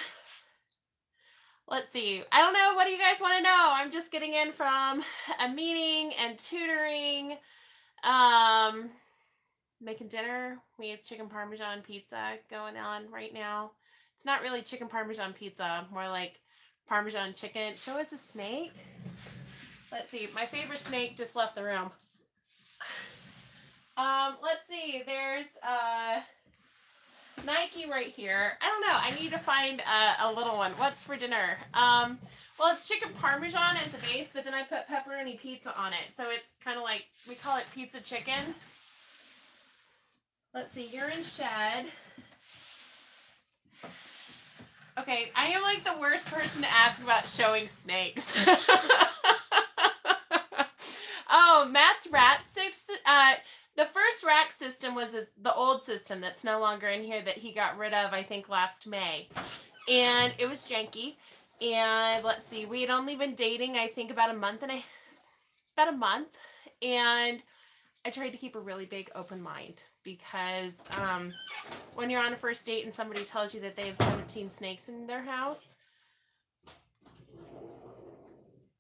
Let's see. I don't know. What do you guys want to know? I'm just getting in from a meeting and tutoring. Making dinner. We have chicken parmesan pizza going on right now. It's not really chicken parmesan pizza, more like parmesan chicken. Show us a snake. Let's see. My favorite snake just left the room. Let's see. There's Nike right here. I don't know. I need to find a little one. What's for dinner? Well, it's chicken parmesan as a base, but then I put pepperoni pizza on it. So it's kind of like, we call it pizza chicken. Let's see. You're in shed. Okay, I am like the worst person to ask about showing snakes. Oh, Matt's rat system. The first rack system was the old system that's no longer in here that he got rid of, I think, last May. And it was janky. And let's see, we had only been dating, I think, about a month. And I tried to keep a really big open mind because when you're on a first date and somebody tells you that they have 17 snakes in their house,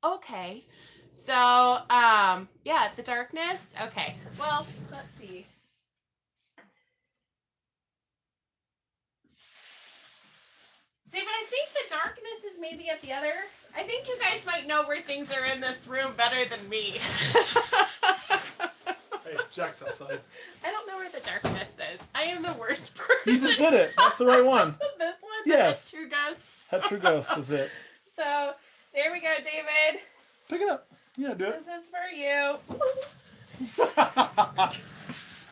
okay. So, yeah, the darkness. Okay, well, let's see. David, I think the darkness is maybe at the other. I think you guys might know where things are in this room better than me. Hey, Jack's outside. I don't know where the darkness is. I am the worst person. You just did it. That's the right one. This one? Yes. That's True Ghost. That True Ghost is it. So, there we go, David. Pick it up. Yeah, do it. This is for you.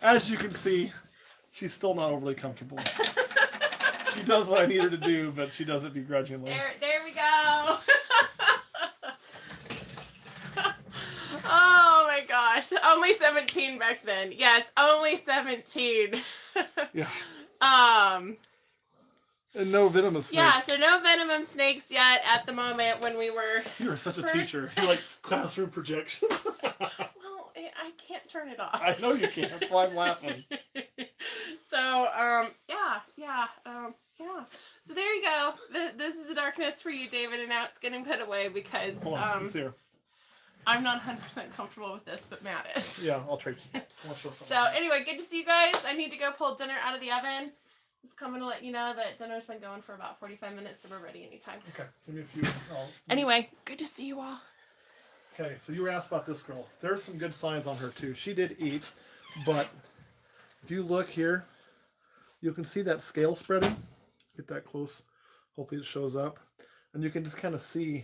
As you can see, she's still not overly comfortable. She does what I need her to do, but she does it begrudgingly. There we go. Oh my gosh. Only 17 back then. Yes, only 17. Yeah. And no venomous snakes. Yeah, so no venomous snakes yet at the moment when we were... You're such a teacher. You're like classroom projection. Well, I can't turn it off. I know you can't. That's why I'm laughing. So, yeah. So there you go. This is the darkness for you, David, and now it's getting put away because Hold on, let's see her. I'm not 100% comfortable with this, but Matt is. Yeah, I'll trade you. So anyway, good to see you guys. I need to go pull dinner out of the oven. Just coming to let you know that dinner's been going for about 45 minutes, so we're ready anytime. Okay, give me a few. Anyway, good to see you all. Okay, so you were asked about this girl. There's some good signs on her too. She did eat, but if you look here, you can see that scale spreading. Get that close. Hopefully it shows up. And you can just kind of see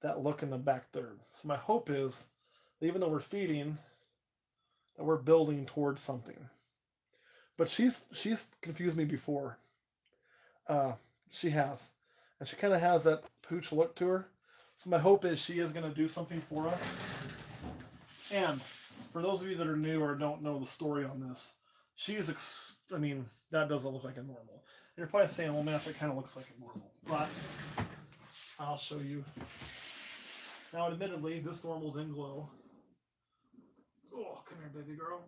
that look in the back third. So my hope is that even though we're feeding, that we're building towards something. But she's confused me before. She has. And she kind of has that pooch look to her. So my hope is she is going to do something for us. And for those of you that are new or don't know the story on this, I mean, that doesn't look like a normal. And you're probably saying, well, Matt, that kind of looks like a normal. But I'll show you. Now, admittedly, this normal's in glow. Oh, come here, baby girl.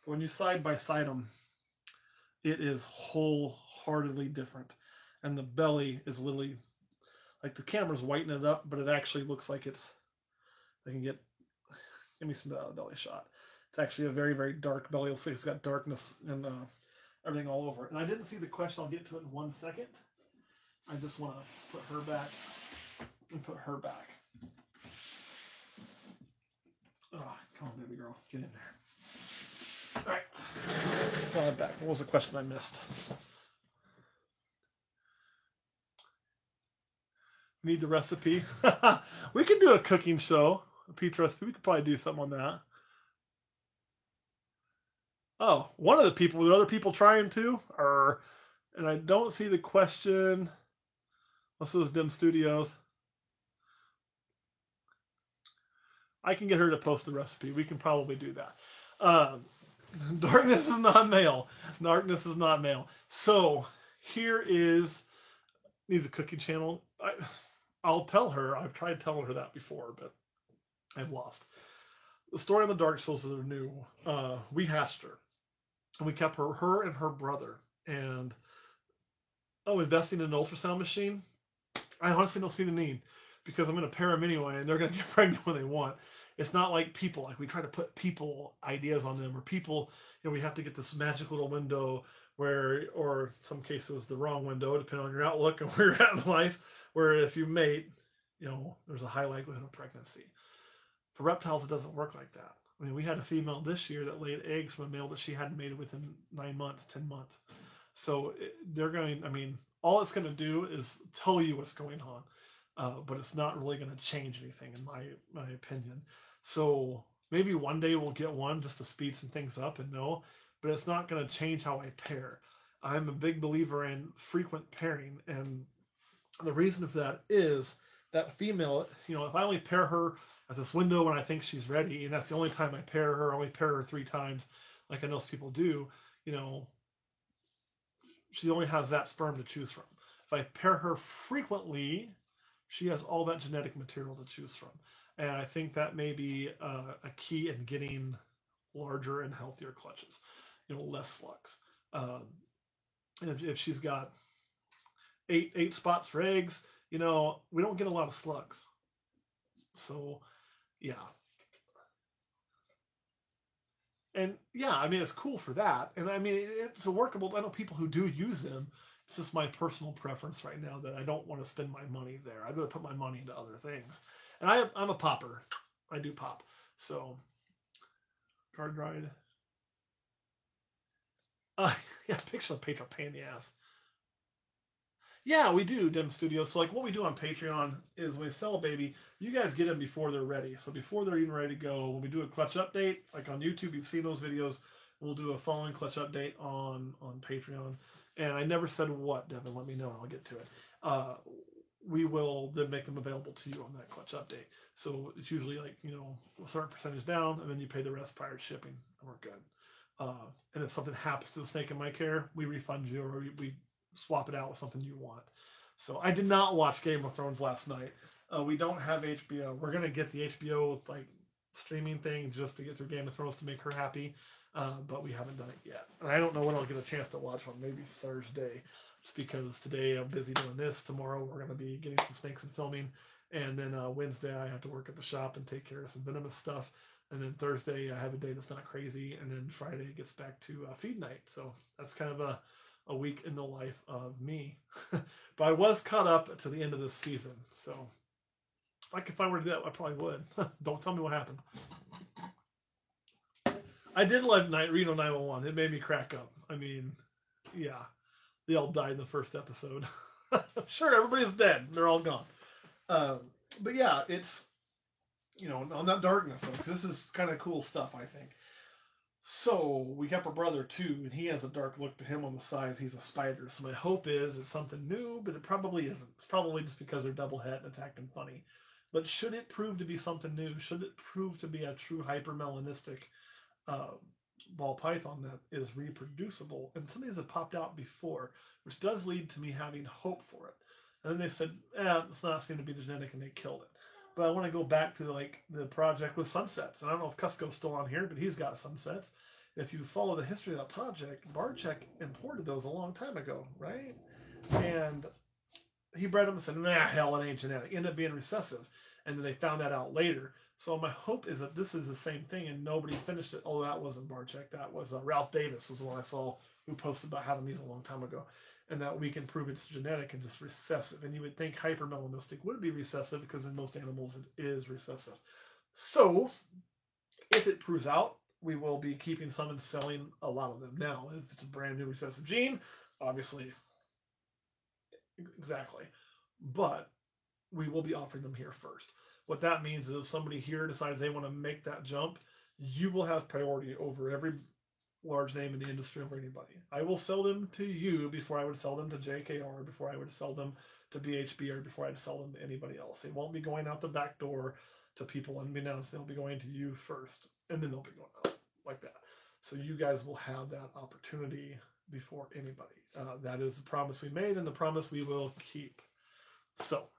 When you side by side them, it is wholeheartedly different. And the belly is literally, like the camera's whitening it up, but it actually looks like it's, I can give me some of the belly shot. It's actually a very, very dark belly. You'll see it's got darkness and everything all over it. And I didn't see the question. I'll get to it in 1 second. I just want to put her back and put her back. Oh, come on, baby girl. Get in there. All right. So I'm back. What was the question I missed? Need the recipe? We could do a cooking show, a pizza recipe. We could probably do something on that. Oh, one of the people, the other people trying to, and I don't see the question. Unless it was Dim Studios. I can get her to post the recipe. We can probably do that. Darkness is not male. Darkness is not male. So here is, needs a cooking channel. I'll tell her. I've tried telling her that before, but I've lost. The story on the Dark Souls that are new. We hashed her, and we kept her and her brother. And investing in an ultrasound machine. I honestly don't see the need because I'm going to pair them anyway, and they're going to get pregnant when they want. It's not like people. Like we try to put people ideas on them, or people. We have to get this magic little window where, or in some cases, the wrong window, depending on your outlook and where you're at in life. Where if you mate, there's a high likelihood of pregnancy. For reptiles, it doesn't work like that. I mean, we had a female this year that laid eggs from a male that she hadn't mated within 9 months, 10 months. So they're going. I mean, all it's going to do is tell you what's going on, but it's not really going to change anything, in my opinion. So maybe one day we'll get one just to speed some things up and know, but it's not going to change how I pair. I'm a big believer in frequent pairing, and the reason for that is that female, if I only pair her at this window when I think she's ready, and that's the only time I pair her, I only pair her 3 times, like I know some people do, she only has that sperm to choose from. If I pair her frequently, she has all that genetic material to choose from. And I think that may be a key in getting larger and healthier clutches, less slugs. If she's got eight spots for eggs, we don't get a lot of slugs. So, yeah. And yeah, I mean, it's cool for that. And I mean, it's a workable, I know people who do use them. It's just my personal preference right now that I don't want to spend my money there. I'd rather put my money into other things. And I'm a popper. I do pop. So, card ride. Yeah, picture of Patreon pain in the ass. Yeah, we do, Dim Studios. So, like, what we do on Patreon is when we sell a baby, you guys get them before they're ready. So, before they're even ready to go, when we do a clutch update, like on YouTube, you've seen those videos. We'll do a following clutch update on Patreon. And I never said what, Devin. Let me know, and I'll get to it. We will then make them available to you on that clutch update. So, it's usually like, a certain percentage down, and then you pay the rest prior to shipping, and we're good. And if something happens to the snake in my care, we refund you, or we swap it out with something you want. So I did not watch Game of Thrones last night. We don't have HBO. We're gonna get the HBO streaming thing just to get through Game of Thrones to make her happy, but we haven't done it yet. And I don't know when I'll get a chance to watch one. Maybe Thursday, just because today I'm busy doing this. Tomorrow we're gonna be getting some snakes and filming, and then Wednesday I have to work at the shop and take care of some venomous stuff. And then Thursday I have a day that's not crazy, and then Friday it gets back to feed night. So that's kind of a week in the life of me. But I was caught up to the end of this season. So if I were to do that, I probably would. Don't tell me what happened. I did like Reno 911. It made me crack up. I mean, yeah. They all died in the first episode. Sure, everybody's dead. They're all gone. Um, but yeah, it's, on that darkness, because this is kind of cool stuff, I think. So we got our brother too, and he has a dark look to him on the sides. He's a spider. So my hope is it's something new, but it probably isn't. It's probably just because they're double het and attacked and funny. But should it prove to be something new, should it prove to be a true hypermelanistic uh, ball python that is reproducible, and some of these have popped out before, which does lead to me having hope for it. And then they said, it's not seem to be genetic, and they killed it. But I want to go back to like the project with sunsets. And I don't know if Cusco's still on here, but he's got sunsets. If you follow the history of that project, Barczyk imported those a long time ago, right? And he bred them and said, hell, it ain't genetic. Ended up being recessive. And then they found that out later. So my hope is that this is the same thing and nobody finished it. Oh, that wasn't Barczyk. That was Ralph Davis was the one I saw who posted about having these a long time ago. And that we can prove it's genetic and just recessive. And you would think hypermelanistic would be recessive because in most animals it is recessive. So if it proves out, we will be keeping some and selling a lot of them. Now, if it's a brand new recessive gene, obviously, exactly. But we will be offering them here first. What that means is if somebody here decides they want to make that jump, you will have priority over every large name in the industry over anybody. I will sell them to you before I would sell them to JKR, before I would sell them to BHB, or before I'd sell them to anybody else. They won't be going out the back door to people unbeknownst. They'll be going to you first, and then they'll be going out like that. So you guys will have that opportunity before anybody. That is the promise we made and the promise we will keep. So,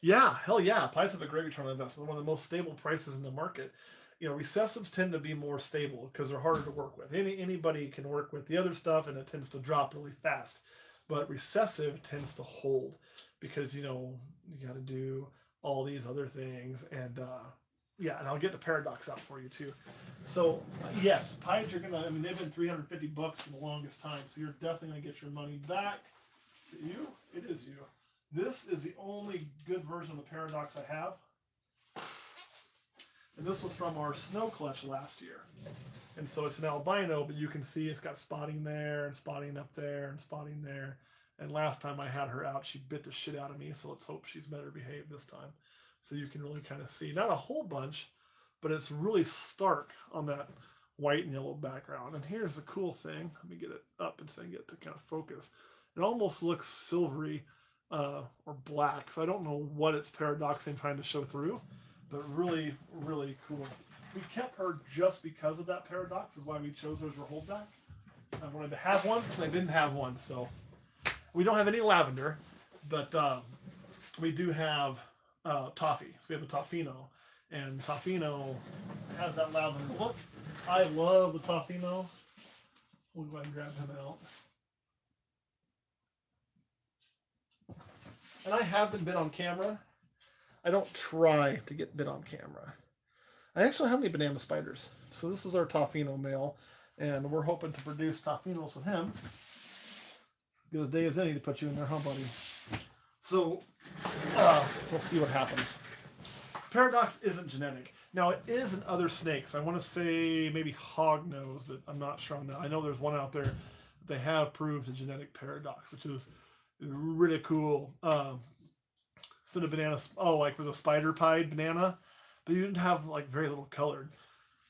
yeah, hell yeah. Pies have a great return on investment. One of the most stable prices in the market. Recessives tend to be more stable because they're harder to work with. Anybody can work with the other stuff, and it tends to drop really fast. But recessive tends to hold because, you got to do all these other things. And, and I'll get the paradox out for you, too. So, yes, pies are going to, they've been $350 for the longest time. So you're definitely going to get your money back. Is it you? It is you. This is the only good version of the paradox I have. And this was from our snow clutch last year. And so it's an albino, but you can see it's got spotting there and spotting up there and spotting there. And last time I had her out, she bit the shit out of me. So let's hope she's better behaved this time. So you can really kind of see, not a whole bunch, but it's really stark on that white and yellow background. And here's the cool thing. Let me get it up and so I get it to kind of focus. It almost looks silvery or black. So I don't know what it's paradoxing trying to show through. But really, really cool. We kept her just because of that paradox, is why we chose her as our holdback. I wanted to have one, and I didn't have one, so. We don't have any lavender, but we do have toffee. So we have a Toffino, and Toffino has that lavender look. I love the Toffino. We'll go ahead and grab him out. And I have been bit on camera. I don't try to get bit on camera. I actually have any banana spiders. So this is our Toffino male, and we're hoping to produce Toffinos with him. Good as day as any to put you in there, huh, buddy? So, let's see what happens. Paradox isn't genetic. Now, it is in other snakes. I want to say maybe hognose, but I'm not sure on that. I know there's one out there that they have proved a genetic paradox, which is really cool. Instead of banana, like with a spider pied banana, but you didn't have like very little colored.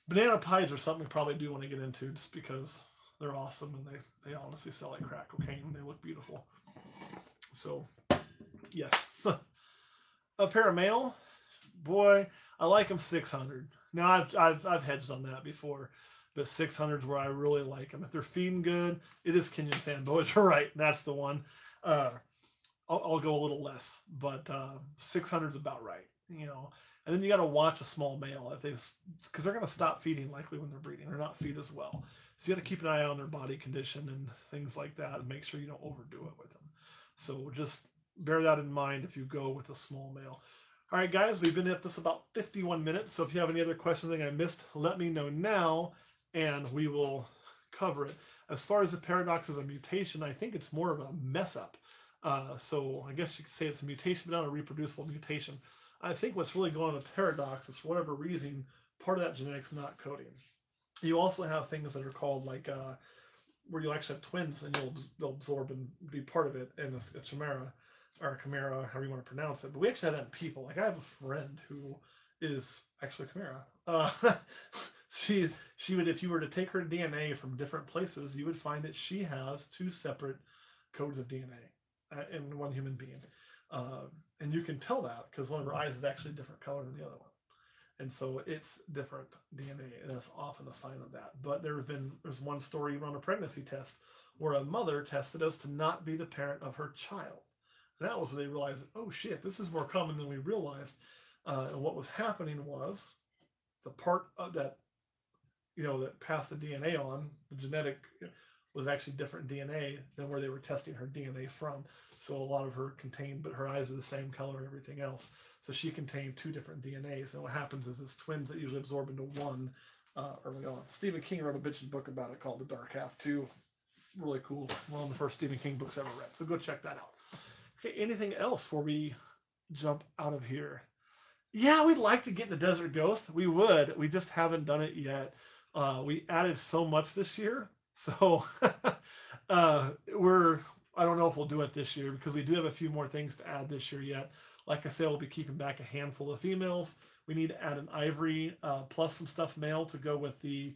Banana pies are something we probably do want to get into just because they're awesome and they honestly sell like crack cocaine and they look beautiful. So, yes. A pair of male, boy, I like them 600. Now I've hedged on that before, but 600 is where I really like them. If they're feeding good, it is Kenyan sand boas. You're right, that's the one. I'll go a little less, but 600 is about right, And then you got to watch a small male because they're going to stop feeding likely when they're breeding. They're not feed as well, so you got to keep an eye on their body condition and things like that, and make sure you don't overdo it with them. So just bear that in mind if you go with a small male. All right, guys, we've been at this about 51 minutes. So if you have any other questions I missed, let me know now, and we will cover it. As far as the paradox as a mutation, I think it's more of a mess up. So I guess you could say it's a mutation, but not a reproducible mutation. I think what's really going on with paradox is for whatever reason, part of that genetic's not coding. You also have things that are called like where you actually have twins and they'll absorb and be part of it, and it's a chimera. or Chimera, however you want to pronounce it. But we actually have that in people. Like I have a friend who is actually Chimera. She would, if you were to take her DNA from different places, you would find that she has 2 separate codes of DNA in one human being. And you can tell that because one of her eyes is actually a different color than the other one. And so it's different DNA, and that's often a sign of that. But there's one story around a pregnancy test where a mother tested us to not be the parent of her child. And that was where they realized, oh shit, this is more common than we realized. And what was happening was the part of that, that passed the DNA on, the genetic, was actually different DNA than where they were testing her DNA from. So a lot of her contained, but her eyes were the same color and everything else. So she contained 2 different DNAs. And what happens is it's twins that usually absorb into one early on. Stephen King wrote a bitchin' book about it called The Dark Half too. Really cool. One of the first Stephen King books I ever read. So go check that out. Okay, anything else before we jump out of here? Yeah, we'd like to get into Desert Ghost. We would. We just haven't done it yet. We added so much this year. So I don't know if we'll do it this year because we do have a few more things to add this year yet. Like I said, we'll be keeping back a handful of females. We need to add an ivory plus some stuff male to go with the,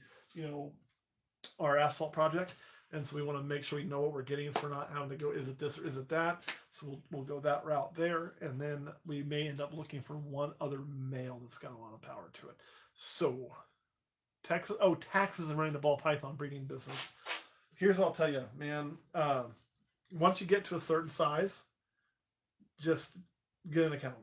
our asphalt project. And so we want to make sure we know what we're getting, so we're not having to go, is it this or is it that? So we'll go that route there. And then we may end up looking for one other male that's got a lot of power to it. So taxes and running the ball python breeding business. Here's what I'll tell you, man. Once you get to a certain size, just get an accountant.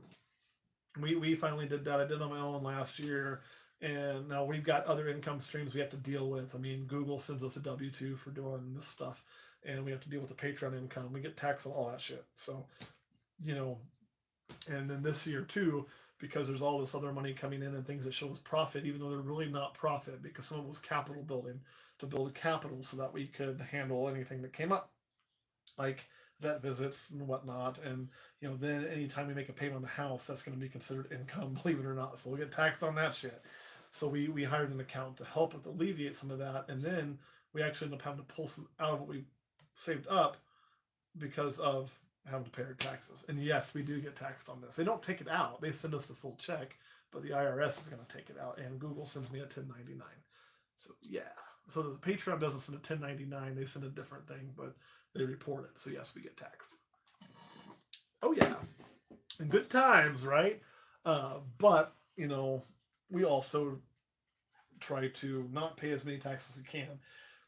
We finally did that. I did it on my own last year. And now we've got other income streams we have to deal with. I mean, Google sends us a W-2 for doing this stuff. And we have to deal with the Patreon income. We get taxed on all that shit. So, and then this year too, because there's all this other money coming in and things that shows profit, even though they're really not profit, because some of it was capital building to build capital so that we could handle anything that came up, like vet visits and whatnot. And, then anytime we make a payment on the house, that's going to be considered income, believe it or not. So we'll get taxed on that shit. So we hired an accountant to help with alleviate some of that. And then we actually ended up having to pull some out of what we saved up because of having to pay our taxes. And yes, we do get taxed on this. They don't take it out. They send us the full check, but the IRS is going to take it out. And Google sends me a 1099. So yeah. So the Patreon doesn't send a 1099. They send a different thing, but they report it. So yes, we get taxed. Oh yeah. And good times, right? But, we also try to not pay as many taxes as we can.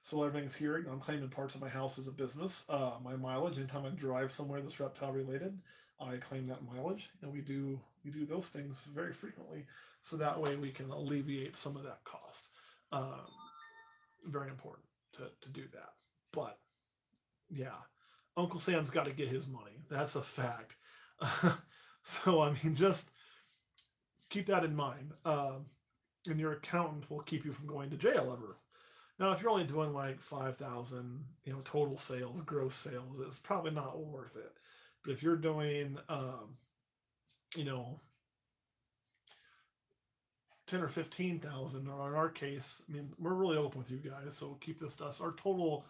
So everything's here. I'm claiming parts of my house as a business. My mileage, anytime I drive somewhere that's reptile related, I claim that mileage. And we do those things very frequently. So that way we can alleviate some of that cost. Very important to do that. But yeah, Uncle Sam's got to get his money. That's a fact. So, I mean, just keep that in mind. And your accountant will keep you from going to jail ever. Now, if you're only doing like 5,000, total sales, gross sales, it's probably not worth it. But if you're doing, 10 or 15,000, or in our case, I mean, we're really open with you guys, so keep this to us. Our total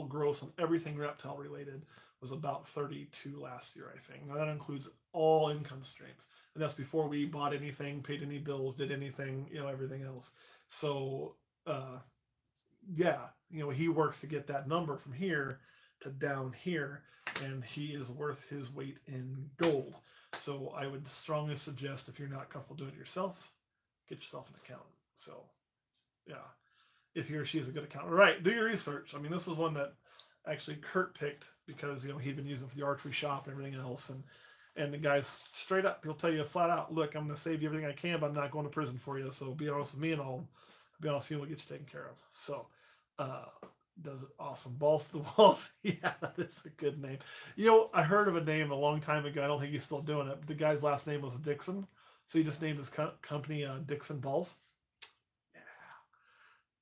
gross on everything reptile related was about 32 last year, I think. Now that includes all income streams, and that's before we bought anything, paid any bills, did anything, everything else. So, he works to get that number from here to down here, and he is worth his weight in gold. So I would strongly suggest, if you're not comfortable doing it yourself, get yourself an accountant. So, yeah, if he or she is a good accountant. Right, do your research. I mean, this is one that actually Kurt picked because, he'd been using it for the archery shop and everything else. And the guy's straight up, he'll tell you flat out, look, I'm going to save you everything I can, but I'm not going to prison for you. So be honest with me and I'll be honest with you, we'll get you taken care of. So, does it awesome. Balls to the walls. Yeah, that is a good name. I heard of a name a long time ago. I don't think he's still doing it. But the guy's last name was Dixon. So he just named his company Dixon Balls.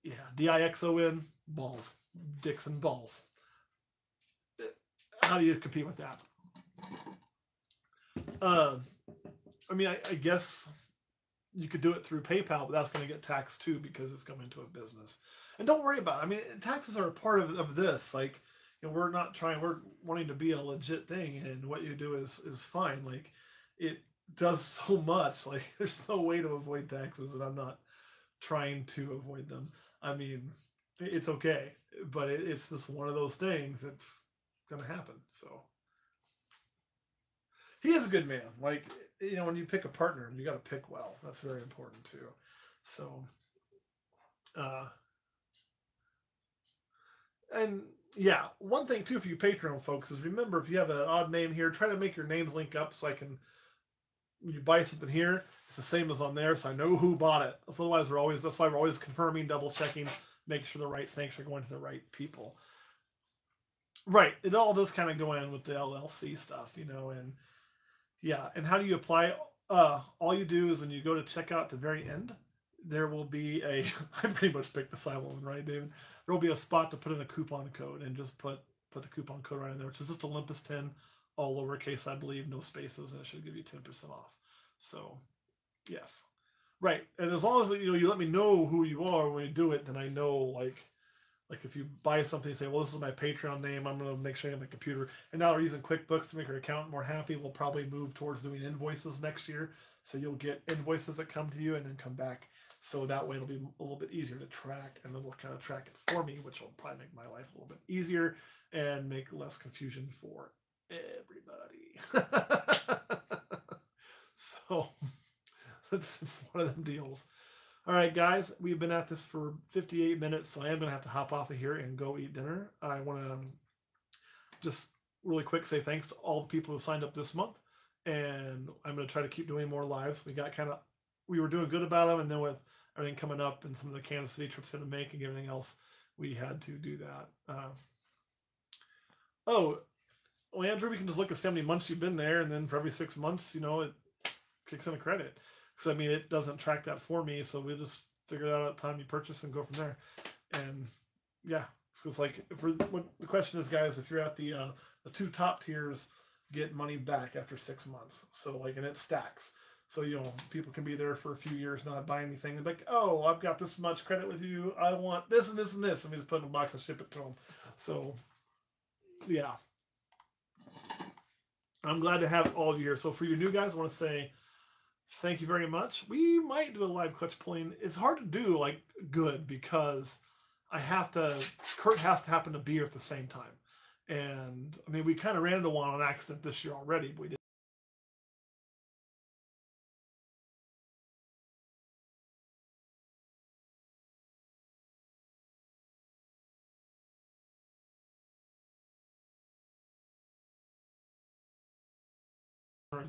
Yeah. Dixon Balls. Dixon Balls. How do you compete with that? I guess you could do it through PayPal, but that's going to get taxed too because it's going to a business. And don't worry about it. I mean, taxes are a part of this. Like, we're not trying. We're wanting to be a legit thing, and what you do is fine. Like it does so much. Like there's no way to avoid taxes, and I'm not trying to avoid them. I mean, it's okay, but it's just one of those things that's gonna happen. So he is a good man. Like when you pick a partner, you got to pick well. That's very important too. So, uh, and yeah, one thing too for you Patreon folks is remember if you have an odd name here, try to make your names link up so I can when you buy something here, it's the same as on there, so I know who bought it. So otherwise, that's why we're always confirming, double checking, make sure the right things are going to the right people. Right. It all does kind of go in with the LLC stuff, and yeah. And how do you apply? All you do is when you go to checkout at the very end, there will be a. I pretty much picked the silent one, right, David? There will be a spot to put in a coupon code and just put the coupon code right in there, which is just Olympus 10, all lowercase, I believe, no spaces, and it should give you 10% off. So, yes, right. And as long as you let me know who you are when you do it, then I know like if you buy something, you say, well, this is my Patreon name. I'm going to make sure I have my computer. And now we're using QuickBooks to make our accountant more happy. We'll probably move towards doing invoices next year. So you'll get invoices that come to you and then come back. So that way it'll be a little bit easier to track. And then we'll kind of track it for me, which will probably make my life a little bit easier and make less confusion for everybody. So it's one of them deals. All right, guys, we've been at this for 58 minutes, so I am going to have to hop off of here and go eat dinner. I want to just really quick say thanks to all the people who signed up this month, and I'm going to try to keep doing more lives. We were doing good about them, and then with everything coming up and some of the Kansas City trips to make and everything else, we had to do that. Well, Andrew, we can just look at how many months you've been there, and then for every 6 months, it kicks in a credit. Because, I mean, it doesn't track that for me, so we'll just figure that out at the time you purchase and go from there. And, yeah. So it's like, the question is, guys, if you're at the 2 top tiers, get money back after 6 months. So, and it stacks. So, people can be there for a few years, not buy anything. And like, oh, I've got this much credit with you. I want this and this and this. And we just put it in a box and ship it to them. So, yeah. I'm glad to have all of you here. So, for you new guys, I want to say, thank you very much. We might do a live clutch pulling. It's hard to do good because Kurt has to happen to be here at the same time. And I mean, we kind of ran into one on accident this year already, but we did.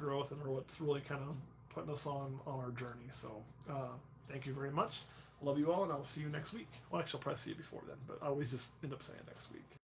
Growth and what's really kind of putting us on our journey. So thank you very much. Love you all, and I'll see you next week. Well, actually, I'll probably see you before then, but I always just end up saying next week.